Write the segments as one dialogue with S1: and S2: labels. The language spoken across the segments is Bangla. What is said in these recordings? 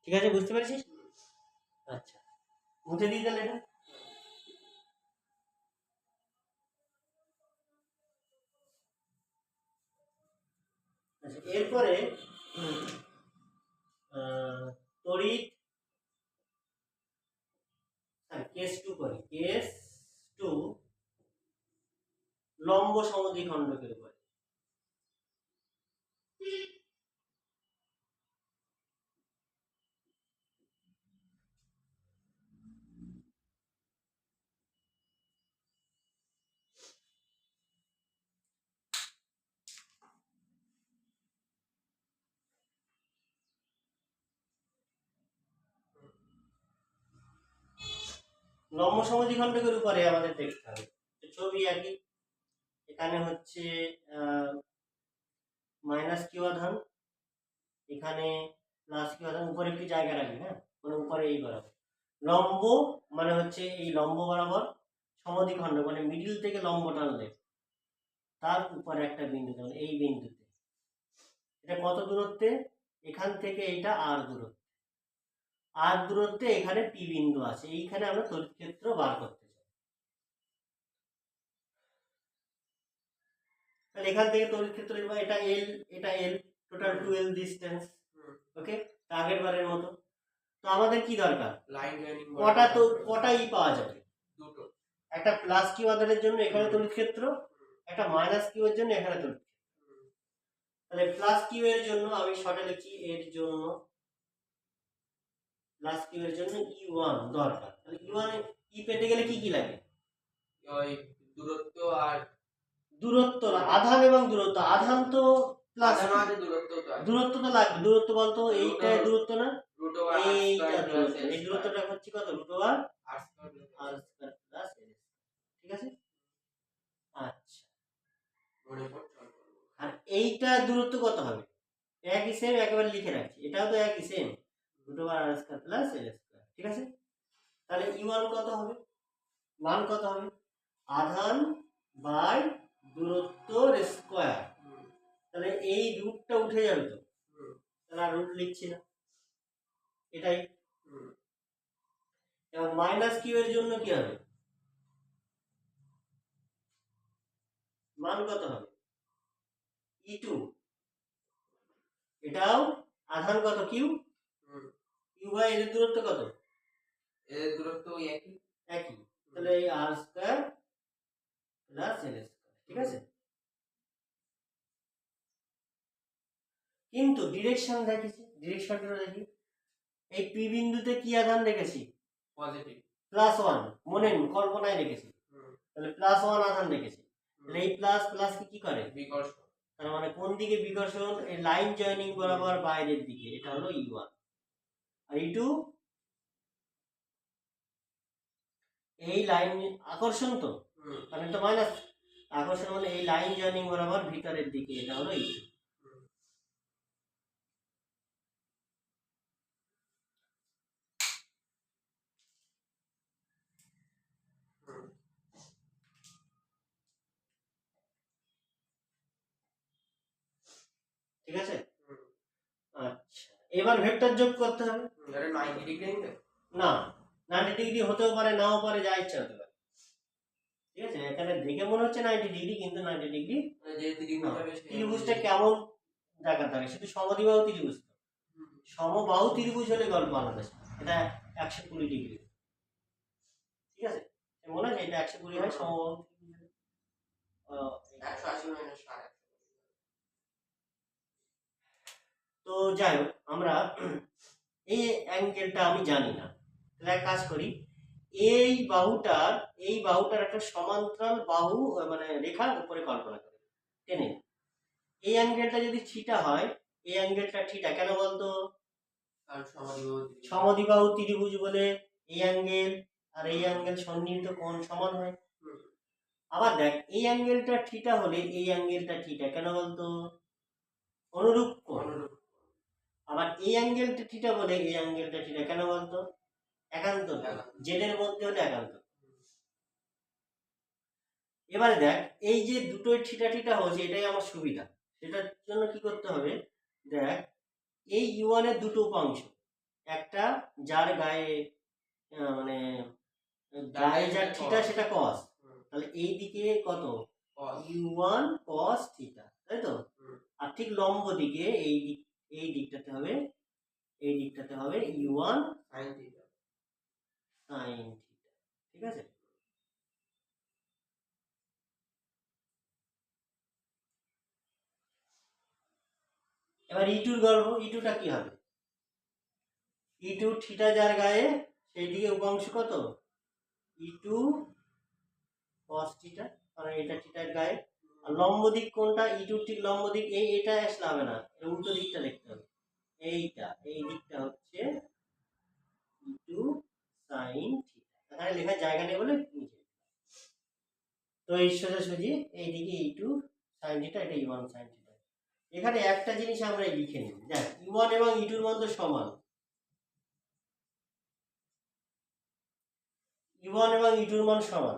S1: ঠিক আছে, বুঝতে পেরেছিস? আচ্ছা, মুছে দিই তাহলে এটা। আচ্ছা, এরপরে তড়িৎ কেস টু করি, কেস টু লম্ব সমদ্বিখণ্ডকের উপরে। লম্ব সমদ্বিখণ্ডকের উপরে আমাদের দেখতে হবে, ছবি একই। এখানে হচ্ছে মাইনাস কিউ আধান, এখানে প্লাস কিউ আধান, উপরে একটু জায়গা রাখবে, হ্যাঁ, মানে উপরে এই বরাবর লম্ব, মানে হচ্ছে এই লম্ব বরাবর সমদ্বিখণ্ড, মানে মিডিল থেকে লম্ব টানলে তার উপরে একটা বিন্দু দেবেন, এই বিন্দুতে। এটা কত দূরত্বে? এখান থেকে এইটা আর দূরত্ব, আর দূরত্বে এখানে পি বিন্দু আছে, এইখানে আমরা তড়িৎ ক্ষেত্র বার করতে চাই। তাহলে এখান থেকে তড়িৎ ক্ষেত্র, এটা এল, এটা এল, টোটাল 2L ডিসটেন্স। ওকে, আগের বারের মতো। তো আমাদের কি দরকার?
S2: লাইন জয়েনিং
S1: কটা, তো কটা ই পাওয়া যাবে?
S2: দুটো।
S1: একটা প্লাস কিউ আধানের জন্য এখানে তড়িৎ ক্ষেত্র, একটা মাইনাস কিউ এর জন্য এখানে তড়িৎ ক্ষেত্র। তাহলে প্লাস কিউ এর জন্য আমি শর্টে লিখছি, এর জন্য প্লাস কিউ এর জন্য E1 দরকার। তাহলে E1 ই পেতে গেলে কি কি লাগে?
S2: ওই দূরত্ব আর
S1: দূরত্ব না, আধান এবং দূরত্ব। আধান তো প্লাস, দূরত্ব তো লাগবে। দূরত্ব বলতো, এইটা দূরত্ব না, এইটা দূরত্ব। এই দূরত্বটা হচ্ছে কত? √r² plus l। ঠিক আছে, আচ্ছা। আর এইটা দূরত্ব কত হবে? একই সেম, একেবারে লিখে রাখছি, এটাও তো একই সেম, √r² প্লাস l²। ঠিক আছে, তাহলে E1 কত হবে? মান কত হবে? আধান বাই দূরত্বর স্কয়ার। তাহলে এই রুটটা উঠে যাবে, তো তাহলে আর রুট লিখছি না, এটাই। এবং মাইনাস কিউ এর জন্য কি হবে? মান কত হবে? E2। এটাও আধান কত? কিউ। কিউ বাই এর দূরত্ব কত?
S2: এর দূরত্ব একই।
S1: একই, তাহলে এই r² প্লাস l²। ঠিক আছে, কিন্তু ডিরেকশন দেখেছি, ডিরেকশনটা দেখি। এই পি বিন্দুতে কি আধান রেখেছি?
S2: পজিটিভ,
S1: +1। মনে নেই, কল্পনায় রেখেছি, তাহলে +1 আধান রেখেছি। তাহলে এই প্লাস প্লাস কি করে?
S2: বিকর্ষণ।
S1: তার মানে কোন দিকে বিকর্ষণ? এই লাইন জয়েনিং বরাবর বাইরের দিকে, এটা হলো E1। আর E2 এই লাইন আকর্ষণ, তো মানে তো মাইনাস আকর্ষণ, মানে এই লাইন জয়েনিং বরাবর ভিতরের দিকে, এটা হলো E2। ঠিক আছে, আচ্ছা। এবার ভেক্টর যোগ করতে হবে।
S2: এটা 90 ডিগ্রি অ্যাঙ্গেল
S1: না, 90 ডিগ্রি হতেও পারে, নাও পারে, যা ইচ্ছা হতে পারে। ঠিক আছে, এখানে দেখে মনে হচ্ছে 90 ডিগ্রি, কিন্তু 90 ডিগ্রি
S2: যে ত্রিভুজ হবে
S1: ত্রিভুজটা কেমন দেখা থাকে, শুধু সমদ্বিবাহু ত্রিভুজ। সমবাহু ত্রিভুজ হলে গল্প আলাদা, এটা 120 ডিগ্রি। ঠিক আছে, মনে আছে এটা 120 হয় সমবাহু ত্রিভুজ।
S2: 180 মাইনাস 100।
S1: তো যাই হোক, আমরা এই অ্যাঙ্গেলটা আমি জানি না, তাহলে এক কাজ করি, এই বাহুটার একটা সমান্তরাল বাহু, মানে রেখা উপরে কল্পনা করি, টেনে। এই অ্যাঙ্গেলটা যদি থিটা হয়, এই অ্যাঙ্গেলটা থিটা কেন বলতো? সমদ্বিবাহু ত্রিভুজ বলে এই অ্যাঙ্গেল আর এই অ্যাঙ্গেল সন্নিহিত কোণ সমান হয়। আবার দেখ, এই অ্যাঙ্গেলটা থিটা হলে এই অ্যাঙ্গেলটা থিটা কেন বলতো? অনুরূপ কোণ। আবার এই অ্যাঙ্গেলটা থিটা বলে এই অ্যাঙ্গেলটা থিটা কেন বলতো? একান্তর। জেড এর মধ্যে হলে একান্তর। এবারে দেখ, এই যে দুটোই থিটা থিটা হচ্ছে, এটাই আমার সুবিধা। সেটার জন্য কি করতে হবে? দেখ, এই U1 এর দুটো উপাংশ, একটা যার গায়ে মানে গায়ে যার থিটা সেটা কস, তাহলে এই দিকে কত u1 cos থিটা, তাই তো? আর ঠিক লম্ব দিকে এই দিকটাতে হবে u1
S2: sin theta.
S1: sin theta, ঠিক আছে? এবার e2 গল্প, e2টা কি হবে? e2 থিটা যার গায়ে সেই দিকে উপাংশ কত e2 cos থিটা, কারণ এটা থিটার গায়ে। আর লম্ব দিক কোনটা? e2 ঠিক লম্ব দিক এটা আসলে হবে না, এর উল্টো দিকটা দেখতে হবে। এই দিকটা হচ্ছে e2 sin থিটা, এখানে লেখার জায়গা নেই বলে নিচে। তো এই সোজাসুজি এইদিকে e2 sin থিটা, এটা e1 sin থিটা। এখানে একটা জিনিস আমরা লিখে নিই, দেখ e1 এবং e2 এর মধ্যে সমান, e1 এবং e2 এর মান সমান।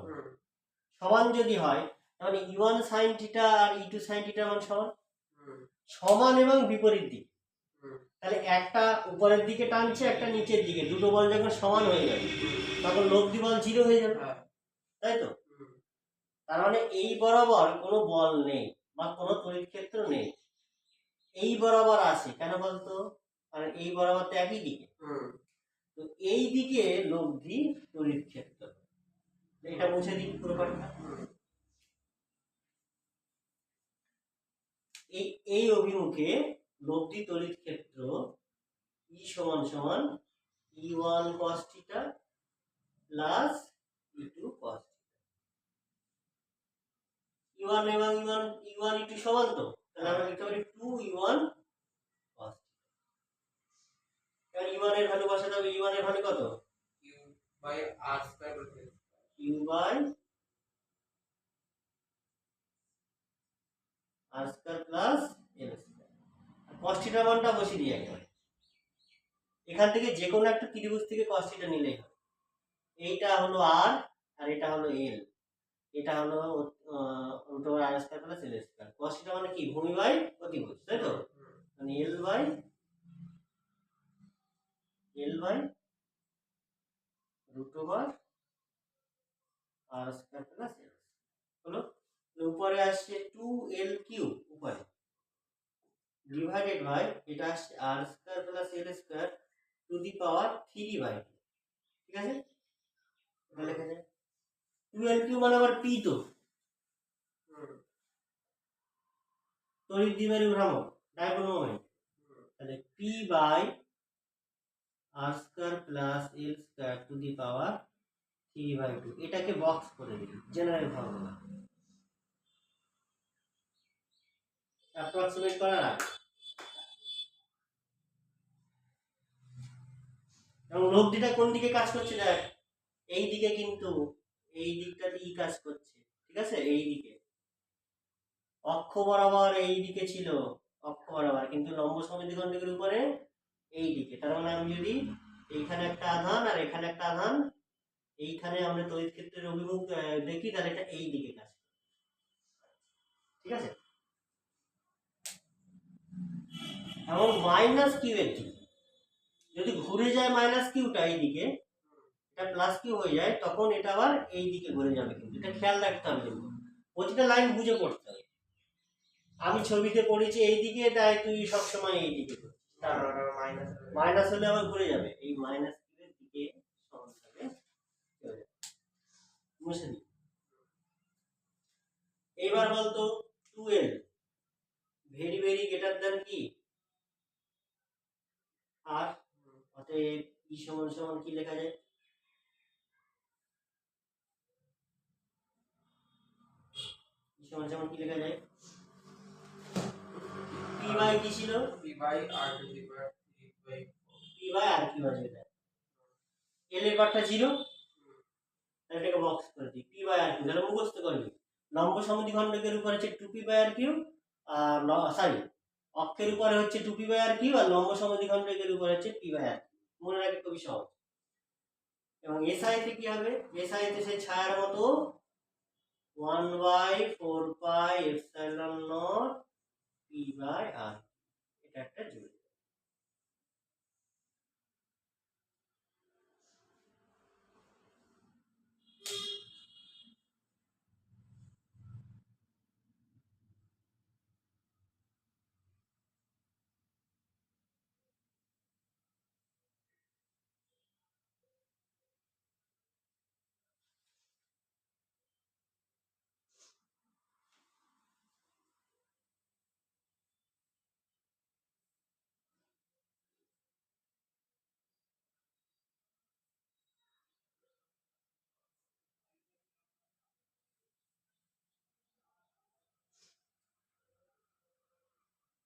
S1: সমান যদি হয় তাহলে e1 sin থিটা আর e2 sin থিটার মান সমান। সমান এবং বিপরীত দিক, তাহলে একটা উপরের দিকে টানছে একটা নিচের দিকে, দুটো বল যখন সমান হয়ে যাবে তখন লব্ধি বল 0 হয়ে যাবে, তাই তো? তার মানে এই বরাবর কোনো বল নেই বা কোনো তড়িৎ ক্ষেত্র নেই, এই বরাবর আছে কেন বলতো? কারণ এই বরাবর তো একই দিকে, তো এই দিকে লব্ধি তড়িৎ ক্ষেত্র। এটা মুছে দিই পুরো পাঠটা। এই অভিমুখে লব্ধি তড়িৎ ক্ষেত্র E সমান সমান E1 cos theta plus E2 cos theta. E1 এবং E1 E2 সমান, তো তাহলে আমরা লিখতে পারি 2E1 cos থিটা। এবার E1 এর ভ্যালু বসাতে হবে। E1 এর ভ্যালু কত? Q by r square plus l square. cos থিটার মানটা বসিয়ে দিই একেবারে। এখান থেকে যে কোনো একটা ত্রিভুজ থেকে cos থিটা নিলেই হবে। এইটা হলো r আর এটা হলো l, এটা হলো root over r square plus l square. cos theta মানে কি? ভূমি বাই অতিভুজ, তাই তো? মানে l by root over r square plus l হলো। উপরে আসছে 2l কিউব উপরে, ডিভাইডেড বাই এটা আসছে r square plus l square to the power 3/2, ঠিক আছে? এটা লেখা যায় 2l কিউব মানে আবার p, তো তড়িৎ দ্বিমেরু ভ্রামক, ডাইপোল মোমেন্ট, তাহলে p by r square plus l square to the power 3/2। এটাকে বক্স করে দিই, জেনারেল ফর্মুলা অ্যাপ্রক্সিমেট করার আগে। এবং লব্ধিটা কোন দিকে কাজ করছে দেখ, এই দিকে, কিন্তু এই দিকটাতে ই কাজ করছে, ঠিক আছে? এই দিকে অক্ষ বরাবর এই দিকে ছিল, অক্ষ বরাবর, কিন্তু লম্ব সমদ্বিখণ্ডকের উপরে এই দিকে। তার মানে আমি যদি এইখানে একটা আধান আর এখানে একটা আধান, এইখানে আমরা তড়িৎ ক্ষেত্রের অভিমুখ দেখি, তাহলে এটা এই দিকে কাজ করে, ঠিক আছে? এবং মাইনাস কিউ এর দিকে যদি ঘুরে যায়, মাইনাস কিউটা এই দিকে, এটা প্লাস কিউ হয়ে যায়, তখন এটা আবার এই দিকে ঘুরে যাবে। কিন্তু এটা খেয়াল রাখতে হবে, কিন্তু প্রতিটা লাইন বুঝে পড়তে হবে। আমি ছবিতে পড়েছি এই দিকে, তাই তুই সবসময় এই দিকে মাইনাস হলে আবার ঘুরে যাবে, এই মাইনাস কিউ এর দিকে মুছে দিই। এইবার বলতো 2l very very greater than কি আর, অতএব ই সমান সমান কি লেখা যায়? ই সমান সমান কি লেখা যায়? p বাই কি ছিল?
S2: p by r to the power 3/4।
S1: p by r cube আছে, এটা l এর পার্টটা 0, তাহলে এটাকে বক্স করে দিই, p বাই r কিউ। তাহলে মুখস্থ করবি, লম্ব সমদ্বিখণ্ডকের উপর হচ্ছে 2p বাই r কিউ, আর সরি অক্ষের উপরে হচ্ছে 2p বাই r কিউ, আর লম্ব সমদ্বিখণ্ডকের উপর হচ্ছে p বাই r। মনে রাখে, খুবই সহজ। এবং এসআই তে কি হবে? এসআই তে সেই ছায়ার মতো 1/4 pi epsilon naught p by r, এটা একটা জুড়ে।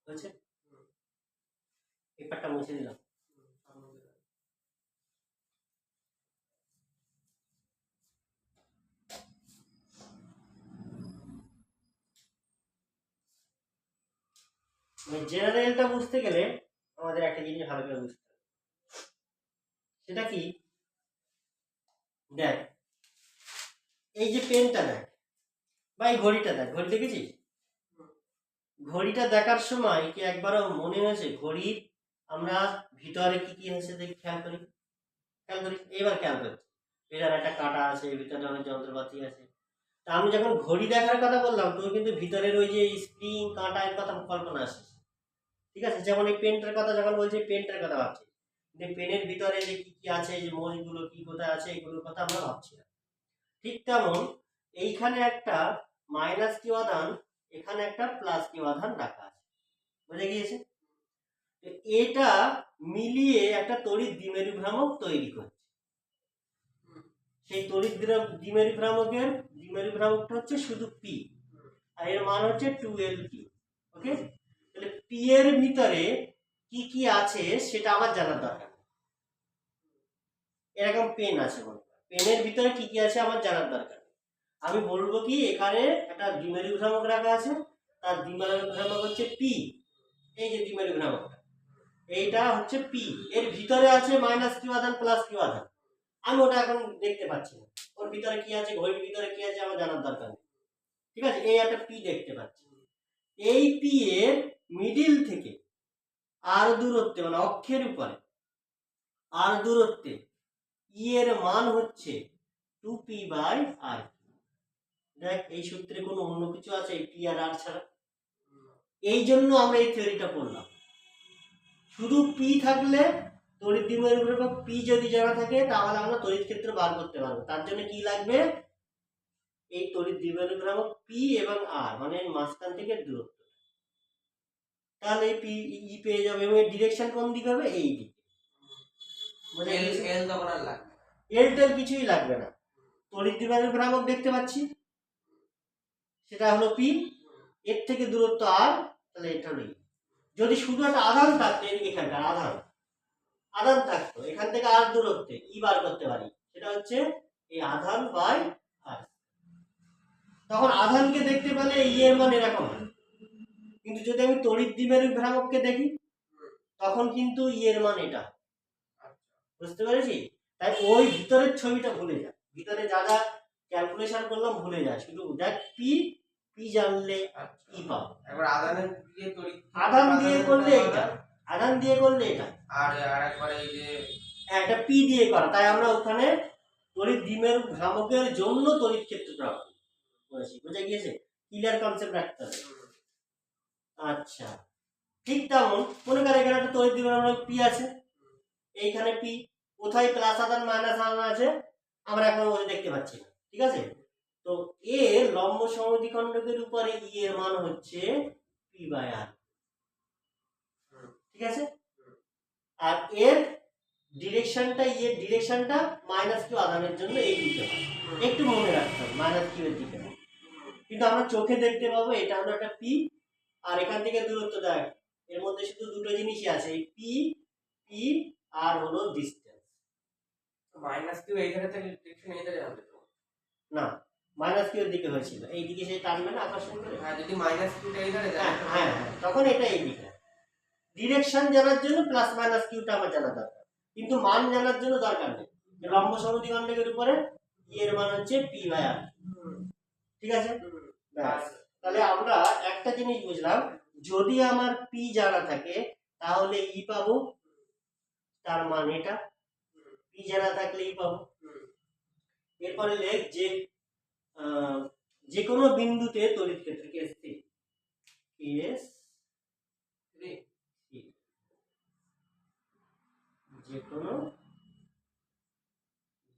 S1: হয়েছে? পেপারটা মুছে দিলাম। জেনারেলটা বুঝতে গেলে আমাদের একটা জিনিস ভালো করে বুঝতে হবে, সেটা কি, দেখ এই যে পেনটা দেখ বা এই ঘড়িটা দেখ, ঘড়ি দেখেছিস? ঘড়িটা দেখার সময় কি একবারও মনে হয়েছে ঘড়ির আমরা ভিতরে কি কি আছে দেখি, খেয়াল করি, খেয়াল করি, এবার খেয়াল করছি, ভিতরে একটা কাঁটা আছে, ভিতরে অনেক যন্ত্রপাতি আছে। তা আমি যখন ঘড়ি দেখার কথা বললাম তোর কিন্তু ভিতরের ওই যে স্প্রিং কাঁটার কথা কল্পনা আসে, ঠিক আছে? যেমন এই পেনটার কথা যখন বলছি, পেনটার কথা ভাবছি, কিন্তু পেনের ভিতরে যে কি কি আছে, এই যে মোজগুলো কি কোথায় আছে, এগুলোর কথা আমরা ভাবছি না। ঠিক তেমন এইখানে একটা মাইনাস কিউ আধান, এখানে একটা প্লাস কিউ আধান রাখা আছে, বুঝে গিয়েছে? তো এটা মিলিয়ে একটা তড়িৎ দ্বিমেরু ভ্রামক তৈরি করছে। সেই তড়িৎ দ্বিমেরু ভ্রামকটা হচ্ছে শুধু পি, আর এর মান হচ্ছে 2Lp। ওকে, তাহলে পি এর ভিতরে কি কি আছে সেটা আমার জানার দরকার। এরকম পেন আছে, পেনের ভিতরে কি কি আছে আমার জানার দরকার। আমি বলবো কি এখানে একটা দ্বিমেরু ভ্রামক রাখা আছে, তার দ্বিমেরু ভ্রামক হচ্ছে পি, এই যে দ্বিমেরু ভ্রামকটা এইটা হচ্ছে পি, এর ভিতরে আছে মাইনাস কিউ আধান প্লাস কিউ আধান, আমি ওটা এখন দেখতে পাচ্ছি না, ওর ভিতরে কি আছে, ঘড়ির ভিতরে কি আছে আমার জানার দরকার নেই, ঠিক আছে? এই একটা পি দেখতে পাচ্ছি, এই পি এর মিডিল থেকে আর দূরত্বে, মানে অক্ষের উপরে আর দূরত্বে ই এর মান হচ্ছে 2p/r। দেখ এই সূত্রে কোনো অন্য কিছু আছে পি আর আর ছাড়া? এই জন্য আমরা এই থিওরিটা পড়লাম। শুধু পি থাকলে তড়িৎ দ্বিমেরু ভ্রামক পি যদি জানা থাকে তাহলে আমরা তড়িৎ ক্ষেত্র বার করতে পারবো। তার জন্য কি লাগবে? এই তড়িৎ দ্বিমেরু ভ্রামক পি এবং আর, মানে মাঝখান থেকে দূরত্ব, তাহলে পি ই পেয়ে যাবে, এবং এর ডিরেকশন কোন দিকে হবে? এই দিকে। মানে
S2: এল তখন আর লাগবে,
S1: এল টেল কিছুই লাগবে না, তড়িৎ দ্বিমেরু ভ্রামক দেখতে পাচ্ছি, সেটা হলো পি, এর থেকে দূরত্ব আর, তাহলে এটা হলো ই। যদি শুধু একটা আধান থাকতো, এখানকার আধান থাকতো, এখান থেকে আর দূরত্বে ই বার করতে পারি, সেটা হচ্ছে এই আধান বাই আর। তখন আধানকে দেখতে পেলে ই এর মান এরকম হয়, কিন্তু যদি আমি তড়িৎ দ্বিমেরু ভ্রামককে দেখি তখন কিন্তু ই এর মান এটা, বুঝতে পেরেছি? তাই ওই ভিতরের ছবিটা ভুলে যা, ভিতরে যা যা ক্যালকুলেশন করলাম ভুলে যা, শুধু দেখ পি, পি জানলে ই পাবো।
S2: একবার আধানের দিয়ে তড়িৎ,
S1: আধান দিয়ে করলে এটা, আধান দিয়ে করলে এটা,
S2: আর একবার এই যে
S1: একটা পি দিয়ে করা, তাই আমরা ওখানে তড়িৎ দ্বিমেরু ভ্রামকের জন্য তড়িৎ ক্ষেত্র প্রাপ্ত করেছি, বুঝে গিয়েছে? ক্লিয়ার কনসেপ্ট রাখতে হবে। আচ্ছা, ঠিক তেমন মনে কর এখানে একটা তড়িৎ দ্বিমেরু ভ্রামক পি আছে, এইখানে পি, কোথায় প্লাস আধান মাইনাস আধান আছে আমরা এখন দেখতে পাচ্ছি না, ঠিক আছে? তো এর লম্ব সমদ্বিখণ্ডকের উপরে ই এর মান হচ্ছে p/r, ঠিক আছে? আর এর ডিরেকশনটা, ই এর ডিরেকশনটা মাইনাস কিউ আধানের জন্য এই দিকে হয়, একটু মনে রাখতে হবে, মাইনাস কিউ এর দিকে হয়। কিন্তু আমরা চোখে দেখতে পাবো এটা হলো একটা পি, আর এখান থেকে দূরত্ব দেখ, এর মধ্যে শুধু দুটো জিনিসই আছে, এই পি, পি আর হলো ডিসটেন্স।
S2: মাইনাস কিউ এইখানে থেকে ডিরেকশন এইখানে হবে তো
S1: না, মাইনাস কিউ এর দিকে হয়েছিল, এই দিকে সেই টানবে না আকর্ষণ করে,
S2: হ্যাঁ, যদি মাইনাস কিউটা এইখানে যায়
S1: হ্যাঁ তখন এটা এই দিকে। ডিরেকশন জানার জন্য প্লাস মাইনাস কিউটা আমার জানা দরকার, কিন্তু মান জানার জন্য দরকার নেই। লম্ব সমদ্বিখণ্ডকের উপরে ই এর মান হচ্ছে p/r, ঠিক আছে? ব্যাস, তাহলে আমরা একটা জিনিস বুঝলাম, যদি আমার পি জানা থাকে তাহলে ই পাবো, তার মান এটা, পি জানা থাকলে ই পাবো। এরপরে লেখ যে যে কোনো বিন্দুতে তড়িৎ ক্ষেত্র কেস যে কোনো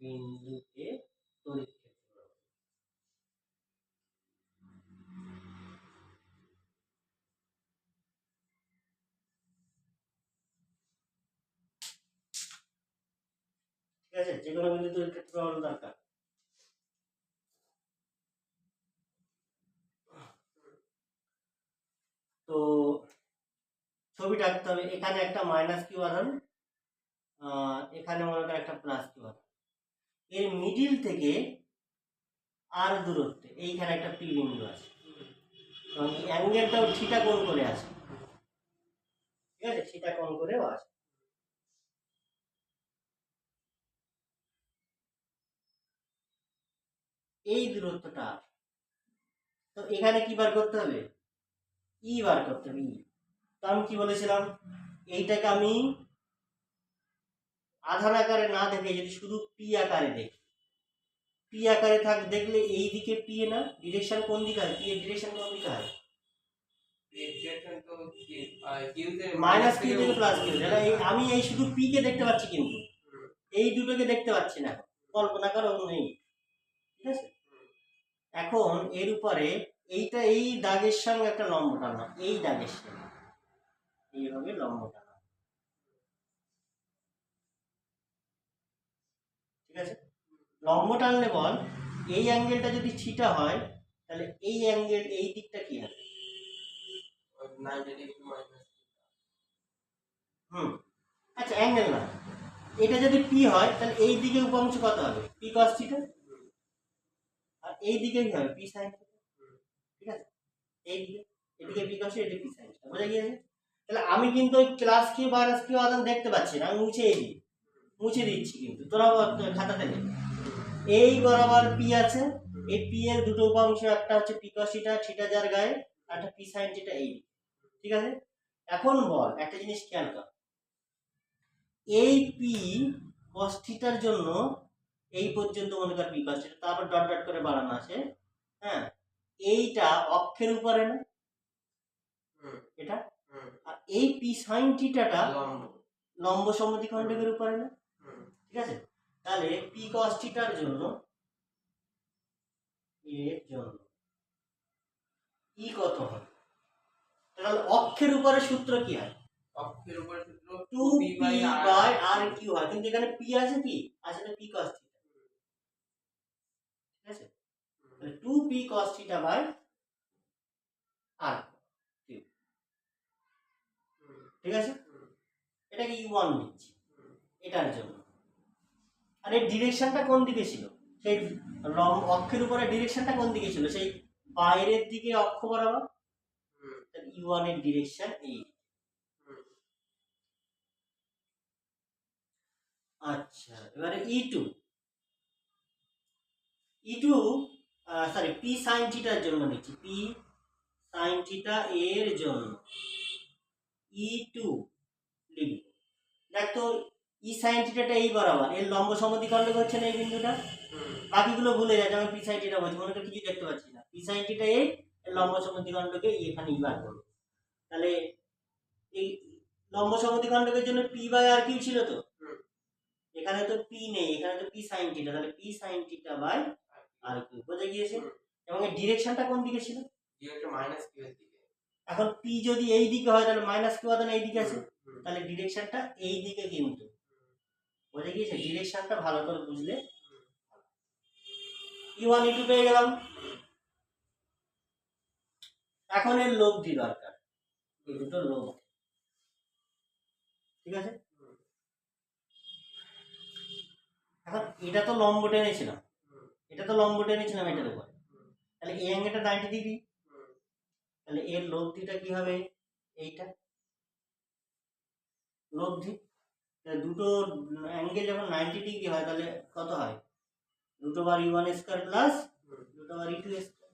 S1: বিন্দুতে তড়িৎ ক্ষেত্র, ঠিক আছে? যে কোনো বিন্দুতে তড়িৎ ক্ষেত্র পাওয়ার দরকার। তো ছবিটা আঁকতে হবে। এখানে একটা মাইনাস কিউ আধান, এখানে মনে করেন একটা প্লাস কিউ আধান, এর মিডিল থেকে আর দূরত্বে এইখানে একটা পি বিন্দু আছে এবং এই অ্যাঙ্গেলটাও থিটা কোণ করে আছে, ঠিক আছে, থিটা কোণ করেও আছে। এই দূরত্বটা, তো এখানে কি বার করতে হবে? ই বার করতে হবে, ই। তো আমি কি বলেছিলাম, এইটাকে আমি আধার আকারে না দেখে যদি শুধু পি আকারে দেখি, পি আকারে দেখলে এই দিকে পি না, ডিরেকশন কোন দিকে হয়, পি এর ডিরেকশন কোন দিকে হয়? মাইনাস কিউ থেকে প্লাস কিউ। আমি এই শুধু পি কে দেখতে পাচ্ছি, কিন্তু এই দুটোকে দেখতে পাচ্ছি না, কল্পনা করো নেই, ঠিক আছে। এখন এর উপরে এইটা এই দাগের সঙ্গে একটা লম্ব টানা, এই দাগের সঙ্গে এইভাবে লম্ব টানা, ঠিক আছে। লম্ব টানলে বল এই অ্যাঙ্গেলটা যদি থিটা হয় তাহলে এই অ্যাঙ্গেল এই দিকটা কি হবে? আচ্ছা, অ্যাঙ্গেল না, এটা যদি পি হয় তাহলে এই দিকে উপাংশ কত হবে? P cos theta. আর এই দিকে কি হবে? পি সাইন থিটা, ঠিক আছে। এই দিকে, এদিকে পি কস, এদিকে পি সাইন থিটা, বুঝা গিয়েছে? তাহলে আমি কিন্তু ওই প্লাস কিউ মাইনাস কিউ আদান দেখতে পাচ্ছি না, আমি মুছে দিচ্ছি, কিন্তু তোরা খাতা থেকে এই বরাবর পি আছে, এই পি এর দুটো উপাংশ, একটা হচ্ছে পি কস থিটা, থিটা যার গায়ে, আর একটা পি সাইন থিটা, এই, ঠিক আছে। এখন বল একটা জিনিস খেয়াল কর, এই পি কস থিটার জন্য এই পর্যন্ত মনে কর পি কস থিটা, তারপর ডট ডট করে বাড়ানো আছে, হ্যাঁ, এইটা অক্ষের উপরে না, এটা, আর এই পি সাইন থিটাটা লম্ব সমদ্বিখণ্ডকের উপরে না, ঠিক আছে। তাহলে পি কস থিটার জন্য এর জন্য ই কত হয়? তাহলে অক্ষের উপরে সূত্র কি হয়?
S2: অক্ষের উপরে সূত্র
S1: 2p বাই r কিউ হয়, কিন্তু এখানে p আছে, কি আছে? না, p cos থিটা, ঠিক আছে। তাহলে 2p cos theta by r cube, ঠিক আছে। এটাকে u1 নিচ্ছি এটার জন্য। আর এর ডিরেকশনটা কোন দিকে ছিল? সেই অক্ষের উপরে ডিরেকশনটা কোন দিকে ছিল? সেই বাইরের দিকে অক্ষ বরাবর। u1 এর ডিরেকশন এই। আচ্ছা, এবারে e2 সরি p sin থিটার জন্য নিচ্ছি, p sin থিটা এর জন্য e2 লিখব। দেখ তো, e sin থিটাটা এই বরাবর, এর লম্ব সমদ্বিখণ্ডক হচ্ছে না এই বিন্দুটা, বাকিগুলো ভুলে যায়, আমি p sin থিটা বলছি, মনে করি কিছু দেখতে পাচ্ছি না, p sin থিটা এই, এর লম্ব সমদ্বিখণ্ডকে এখানে বার করব। তাহলে এই লম্ব সমদ্বিখণ্ডকের জন্য p বাই r কিউ ছিল, তো এখানে তো p নেই, এখানে তো p sin থিটা, তাহলে p sin theta by r cube, বোঝা গিয়েছে। এবং এর ডিরেকশনটা কোন দিকে ছিল?
S2: মাইনাস কিউ এর দিকে।
S1: এখন p যদি এই দিকে হয় তাহলে মাইনাস কিউ আদান এই দিকে আছে, তাহলে ডিরেকশনটা এই দিকে, কিন্তু বোঝা গিয়েছে। ডিরেকশনটা ভালো করে বুঝলে e1 e2 পেয়ে গেলাম। এখন এর লব্ধি দরকার, এই দুটো লব্ধি, ঠিক আছে। এখন এটা তো লম্ব টেনেছিলাম, এটার উপর, তাহলে এই অ্যাঙ্গেলটা 90 ডিগ্রি, তাহলে এর লব্ধিটা কি হবে? এইটা লব্ধি, দুটো অ্যাঙ্গেল যখন 90 ডিগ্রি হয় তাহলে কত হয়? দুটো বার u1 স্কয়ার প্লাস দুটো বার e2 স্কয়ার।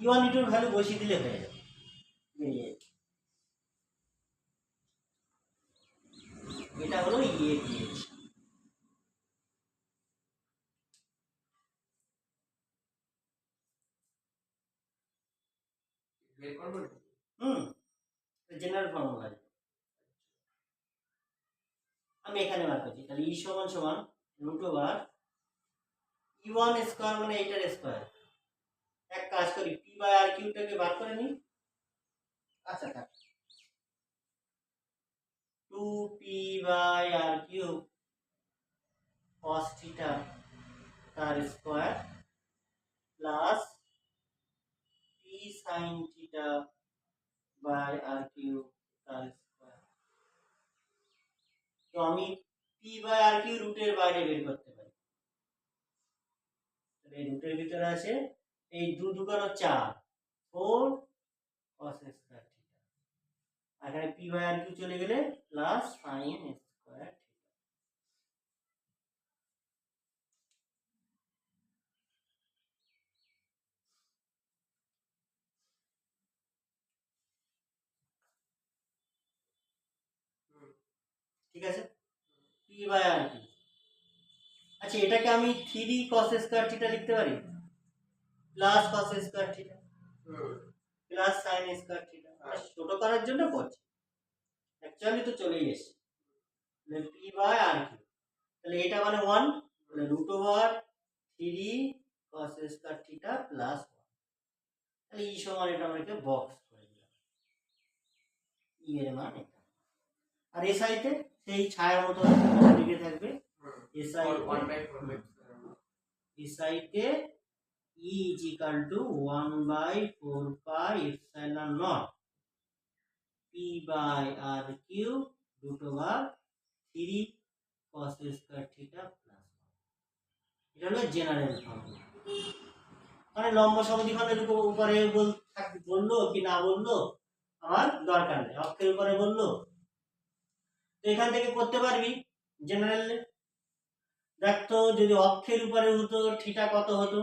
S1: u1 e2 এর ভ্যালু বসিয়ে দিলে হয়ে যাবে, এটা হলো e এর ডিরেকশন।
S2: বের করব।
S1: জেনারেল ফর্মুলা আমি এখানে বার করছি, তাহলে e সমান সমান রুট ওভার e1 স্কয়ার মানে এইটার স্কয়ার। এক কাজ করি, p বাই r কিউবটাকে বার করে নিই। আচ্ছা, থাক, 2p by r cube cos theta তার square plus p sin theta by r cube তার স্কয়ার তো আমি পি বাই আর কিউ রুটের বাইরে বের করতে পারি। এই রুটের ভিতরে আছে এই 2 2 4 4 cos স্কয়ার থিটা, এখানে পি বাই আর কিউ চলে গেলে প্লাস সাইন স্কয়ার থিটা। ঠিক আছে, পি বাই আর কিউ। আচ্ছা, এটাকে আমি 3 cos স্কয়ার থিটা লিখতে পারি, plus cos square theta plus sine square theta. ছোট করার জন্য করছি, অ্যাকচুয়ালি তো চলেই এসেছে। তাহলে পি বাই আর কিউ, তাহলে এটা মানে 1, তাহলে root over 3 cos square theta plus 1। তাহলে ই সমান এটা আমরা বক্স করে দিলাম, ই এর মান এটা। আর এস আইতে সেই ছায়ার মতো দিকে থাকবে, এস আইতে E is equal to 1/4 pi epsilon nought p by r cube root over 3 cos square theta plus 1। এটা হলো জেনারেল ফর্মুলা। মানে লম্ব সমদ্বিখণ্ডের উপরে বললো কি না বললো আমার দরকার নেই, অক্ষের উপরে বললো তো এখান থেকে করতে পারবি জেনারেল। দেখ তো যদি অক্ষের উপরে হতো থিটা কত হতো,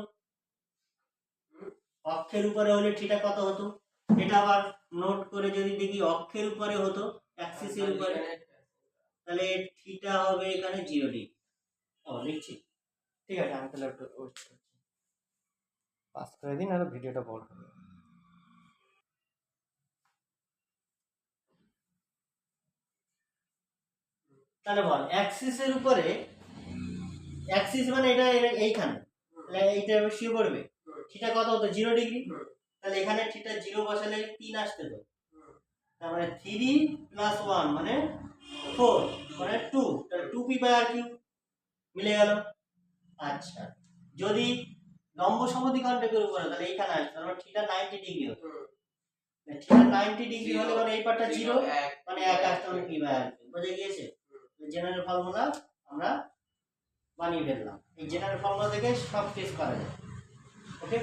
S1: অক্ষের উপরে হলে থিটা কত হতো, এটা আবার নোট করে যদি দেখি অক্ষের উপরে হতো অ্যাক্সিসের উপরে, তাহলে থিটা হবে এখানে 0 ডিগ্রি। লিখছি, ঠিক আছে, আমি তাহলে একটু ওয়েট করছি, পাস করে দিন আর ভিডিওটা বড় হবে। তাহলে বল অ্যাক্সিসের উপরে, অ্যাক্সিস মানে এটা এইখানে, তাহলে এইটা অবশ্যই করবে থিটা কত হতো 0 ডিগ্রি। তাহলে এখানে থিটা 0 বসালে 3 আসতে তো, তার মানে 3 প্লাস 1 মানে 4 মানে 2, তাহলে 2 পি বাই আর কিউ মিলে গেল। আচ্ছা, যদি লম্ব সমদ্বিখণ্ডের উপরে তাহলে এইখানে আসতো, তাহলে থিটা 90 ডিগ্রি হতো, থিটা 90 ডিগ্রি হলে মানে এই পার্টটা 0 মানে 1 আসতো, মানে পি বাই আর কিউ। বুঝে গিয়েছে? জেনারেল ফর্মুলা আমরা বানিয়ে ফেললাম, এই জেনারেল ফর্মুলা থেকে সব কেস করা যায়। ওকে।